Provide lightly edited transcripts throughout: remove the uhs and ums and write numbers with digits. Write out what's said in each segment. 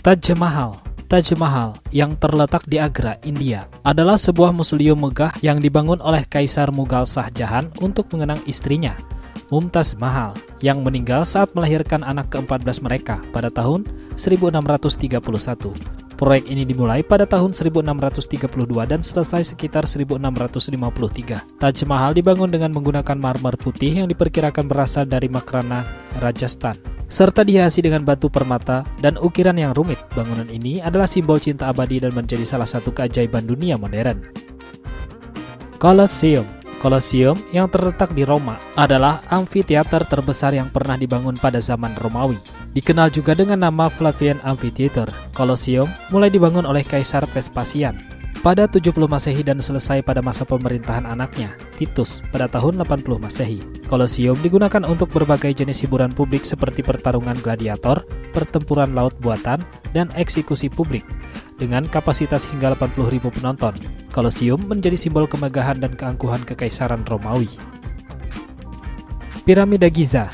Taj Mahal. Taj Mahal yang terletak di Agra, India, adalah sebuah museum megah yang dibangun oleh Kaisar Mughal Shah Jahan untuk mengenang istrinya, Mumtaz Mahal, yang meninggal saat melahirkan anak ke-14 mereka pada tahun 1631. Proyek ini dimulai pada tahun 1632 dan selesai sekitar 1653. Taj Mahal dibangun dengan menggunakan marmer putih yang diperkirakan berasal dari Makrana, Rajasthan, serta dihiasi dengan batu permata dan ukiran yang rumit. Bangunan ini adalah simbol cinta abadi dan menjadi salah satu keajaiban dunia modern. Colosseum. Colosseum yang terletak di Roma adalah amfiteater terbesar yang pernah dibangun pada zaman Romawi. Dikenal juga dengan nama Flavian Amphitheater. Colosseum mulai dibangun oleh Kaisar Vespasian pada 70 Masehi dan selesai pada masa pemerintahan anaknya, Titus, pada tahun 80 Masehi. Colosseum digunakan untuk berbagai jenis hiburan publik seperti pertarungan gladiator, pertempuran laut buatan, dan eksekusi publik. Dengan kapasitas hingga 80.000 penonton, Colosseum menjadi simbol kemegahan dan keangkuhan Kekaisaran Romawi. Piramida Giza.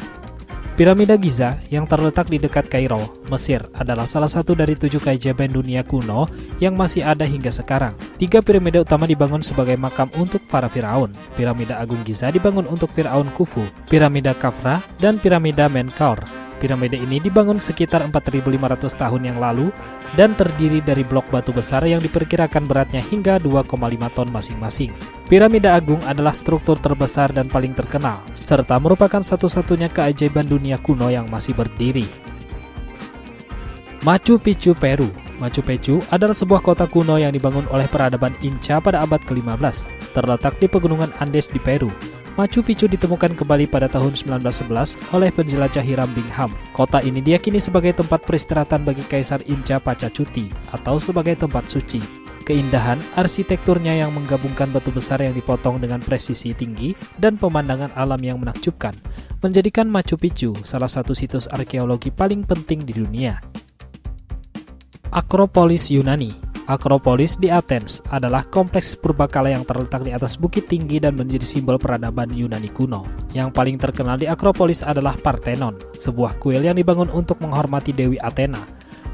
Piramida Giza yang terletak di dekat Kairo, Mesir, adalah salah satu dari 7 keajaiban dunia kuno yang masih ada hingga sekarang. 3 piramida utama dibangun sebagai makam untuk para firaun. Piramida Agung Giza dibangun untuk Firaun Khufu, Piramida Khafra, dan Piramida Menkaur. Piramida ini dibangun sekitar 4.500 tahun yang lalu dan terdiri dari blok batu besar yang diperkirakan beratnya hingga 2,5 ton masing-masing. Piramida Agung adalah struktur terbesar dan paling terkenal, serta merupakan satu-satunya keajaiban dunia kuno yang masih berdiri. Machu Picchu, Peru. Machu Picchu adalah sebuah kota kuno yang dibangun oleh peradaban Inca pada abad ke-15, terletak di pegunungan Andes di Peru. Machu Picchu ditemukan kembali pada tahun 1911 oleh penjelajah Hiram Bingham. Kota ini diyakini sebagai tempat peristirahatan bagi Kaisar Inca Pachacuti atau sebagai tempat suci. Keindahan arsitekturnya yang menggabungkan batu besar yang dipotong dengan presisi tinggi dan pemandangan alam yang menakjubkan menjadikan Machu Picchu salah satu situs arkeologi paling penting di dunia. Akropolis Yunani. Akropolis di Athens adalah kompleks purbakala yang terletak di atas bukit tinggi dan menjadi simbol peradaban Yunani kuno. Yang paling terkenal di Akropolis adalah Parthenon, sebuah kuil yang dibangun untuk menghormati Dewi Athena,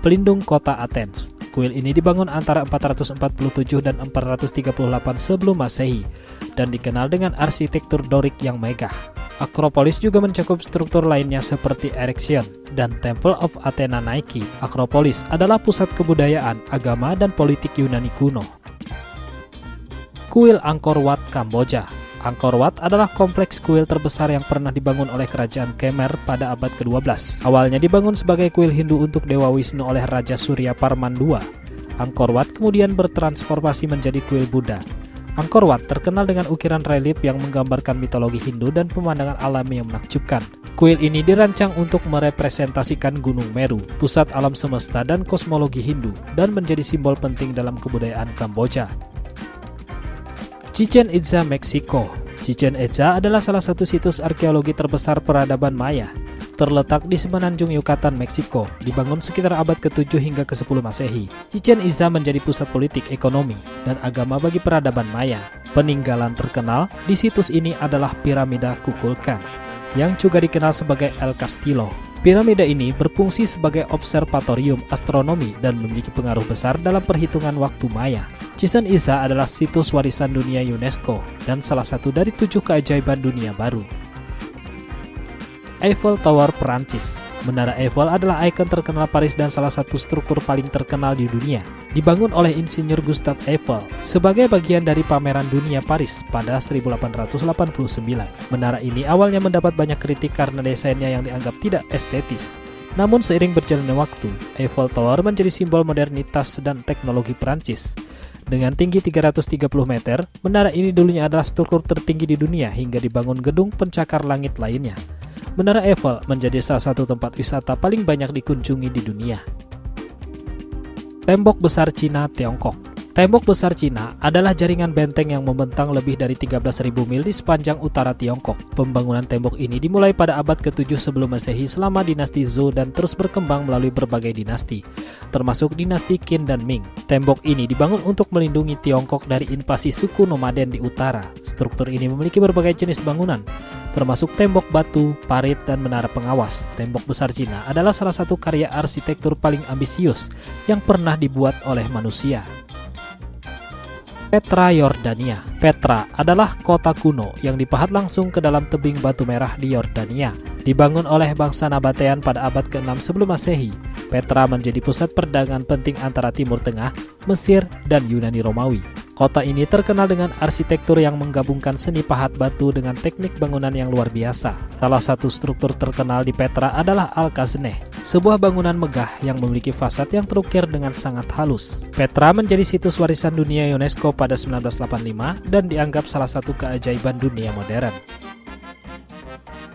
pelindung kota Athens. Kuil ini dibangun antara 447 dan 438 sebelum Masehi dan dikenal dengan arsitektur Dorik yang megah. Akropolis juga mencakup struktur lainnya seperti Erechthon dan Temple of Athena Nike. Akropolis adalah pusat kebudayaan, agama, dan politik Yunani kuno. Kuil Angkor Wat, Kamboja. Angkor Wat adalah kompleks kuil terbesar yang pernah dibangun oleh Kerajaan Khmer pada abad ke-12. Awalnya dibangun sebagai kuil Hindu untuk Dewa Wisnu oleh Raja Surya Parman II. Angkor Wat kemudian bertransformasi menjadi kuil Buddha. Angkor Wat terkenal dengan ukiran relief yang menggambarkan mitologi Hindu dan pemandangan alam yang menakjubkan. Kuil ini dirancang untuk merepresentasikan Gunung Meru, pusat alam semesta dan kosmologi Hindu, dan menjadi simbol penting dalam kebudayaan Kamboja. Chichén Itzá, Meksiko. Chichén Itzá adalah salah satu situs arkeologi terbesar peradaban Maya. Terletak di semenanjung Yucatan, Meksiko, dibangun sekitar abad ke-7 hingga ke-10 Masehi. Chichén Itzá menjadi pusat politik, ekonomi, dan agama bagi peradaban Maya. Peninggalan terkenal di situs ini adalah Piramida Kukulkan, yang juga dikenal sebagai El Castillo. Piramida ini berfungsi sebagai observatorium astronomi dan memiliki pengaruh besar dalam perhitungan waktu Maya. Chichén Itzá adalah situs warisan dunia UNESCO dan salah satu dari 7 keajaiban dunia baru. Eiffel Tower, Perancis. Menara Eiffel adalah ikon terkenal Paris dan salah satu struktur paling terkenal di dunia. Dibangun oleh insinyur Gustave Eiffel sebagai bagian dari pameran dunia Paris pada 1889. Menara ini awalnya mendapat banyak kritik karena desainnya yang dianggap tidak estetis. Namun seiring berjalannya waktu, Eiffel Tower menjadi simbol modernitas dan teknologi Perancis. Dengan tinggi 330 meter, menara ini dulunya adalah struktur tertinggi di dunia hingga dibangun gedung pencakar langit lainnya. Menara Eiffel menjadi salah satu tempat wisata paling banyak dikunjungi di dunia. Tembok Besar Cina, Tiongkok. Tembok Besar Cina adalah jaringan benteng yang membentang lebih dari 13.000 mil di sepanjang utara Tiongkok. Pembangunan tembok ini dimulai pada abad ke-7 sebelum Masehi selama dinasti Zhou dan terus berkembang melalui berbagai dinasti, termasuk dinasti Qin dan Ming. Tembok ini dibangun untuk melindungi Tiongkok dari invasi suku nomaden di utara. Struktur ini memiliki berbagai jenis bangunan, termasuk tembok batu, parit, dan menara pengawas. Tembok besar Cina adalah salah satu karya arsitektur paling ambisius yang pernah dibuat oleh manusia. Petra, Yordania. Petra adalah kota kuno yang dipahat langsung ke dalam tebing batu merah di Yordania. Dibangun oleh bangsa Nabatean pada abad ke-6 sebelum Masehi, Petra menjadi pusat perdagangan penting antara Timur Tengah, Mesir, dan Yunani Romawi. Kota ini terkenal dengan arsitektur yang menggabungkan seni pahat batu dengan teknik bangunan yang luar biasa. Salah satu struktur terkenal di Petra adalah Al-Khazneh, sebuah bangunan megah yang memiliki fasad yang terukir dengan sangat halus. Petra menjadi situs warisan dunia UNESCO pada 1985 dan dianggap salah satu keajaiban dunia modern.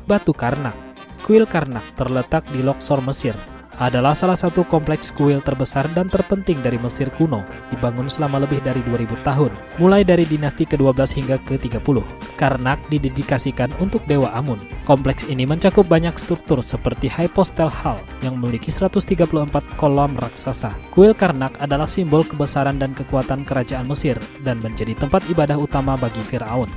Batu Karnak. Kuil Karnak terletak di Luxor, Mesir. Adalah salah satu kompleks kuil terbesar dan terpenting dari Mesir kuno, dibangun selama lebih dari 2000 tahun, mulai dari dinasti ke-12 hingga ke-30. Karnak didedikasikan untuk Dewa Amun. Kompleks ini mencakup banyak struktur seperti Hypostyle Hall yang memiliki 134 kolom raksasa. Kuil Karnak adalah simbol kebesaran dan kekuatan kerajaan Mesir dan menjadi tempat ibadah utama bagi Firaun.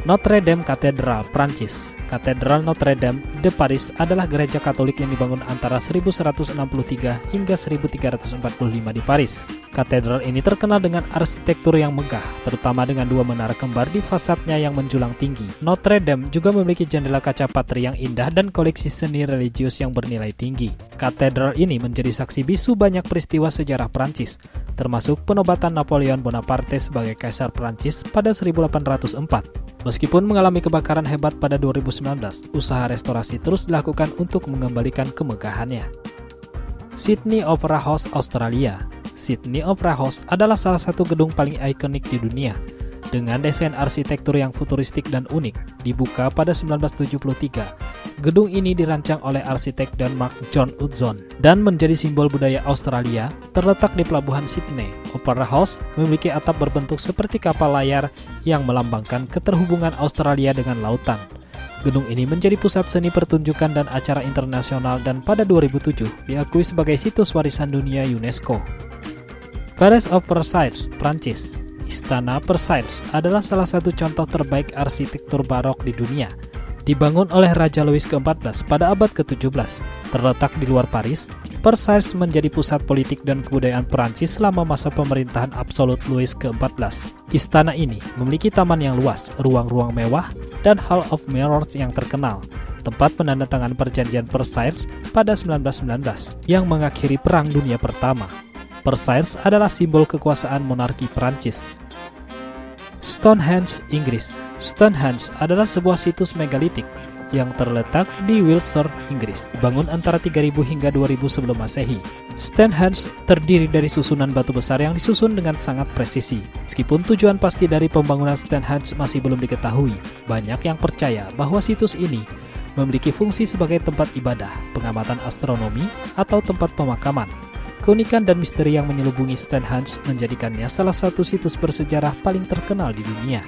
Notre Dame Cathedral, Prancis. Katedral Notre Dame de Paris adalah gereja Katolik yang dibangun antara 1163 hingga 1345 di Paris. Katedral ini terkenal dengan arsitektur yang megah, terutama dengan dua menara kembar di fasadnya yang menjulang tinggi. Notre Dame juga memiliki jendela kaca patri yang indah dan koleksi seni religius yang bernilai tinggi. Katedral ini menjadi saksi bisu banyak peristiwa sejarah Prancis, termasuk penobatan Napoleon Bonaparte sebagai Kaisar Prancis pada 1804. Meskipun mengalami kebakaran hebat pada 2019, usaha restorasi terus dilakukan untuk mengembalikan kemegahannya. Sydney Opera House, Australia. Sydney Opera House adalah salah satu gedung paling ikonik di dunia. Dengan desain arsitektur yang futuristik dan unik, dibuka pada 1973. Gedung ini dirancang oleh arsitek Denmark John Utzon dan menjadi simbol budaya Australia. Terletak di pelabuhan Sydney, Opera House memiliki atap berbentuk seperti kapal layar yang melambangkan keterhubungan Australia dengan lautan. Gedung ini menjadi pusat seni pertunjukan dan acara internasional dan pada 2007 diakui sebagai situs warisan dunia UNESCO. Palace of Versailles, Prancis. Istana Versailles adalah salah satu contoh terbaik arsitektur barok di dunia. Dibangun oleh Raja Louis ke-14 pada abad ke-17, terletak di luar Paris, Versailles menjadi pusat politik dan kebudayaan Perancis selama masa pemerintahan absolut Louis ke-14. Istana ini memiliki taman yang luas, ruang-ruang mewah, dan Hall of Mirrors yang terkenal, tempat penandatangan perjanjian Versailles pada 1919 yang mengakhiri Perang Dunia Pertama. Versailles adalah simbol kekuasaan monarki Perancis. Stonehenge, Inggris. Stonehenge adalah sebuah situs megalitik yang terletak di Wiltshire, Inggris, dibangun antara 3000 hingga 2000 sebelum Masehi. Stonehenge terdiri dari susunan batu besar yang disusun dengan sangat presisi. Meskipun tujuan pasti dari pembangunan Stonehenge masih belum diketahui, banyak yang percaya bahwa situs ini memiliki fungsi sebagai tempat ibadah, pengamatan astronomi, atau tempat pemakaman. Keunikan dan misteri yang menyelubungi Stonehenge menjadikannya salah satu situs bersejarah paling terkenal di dunia.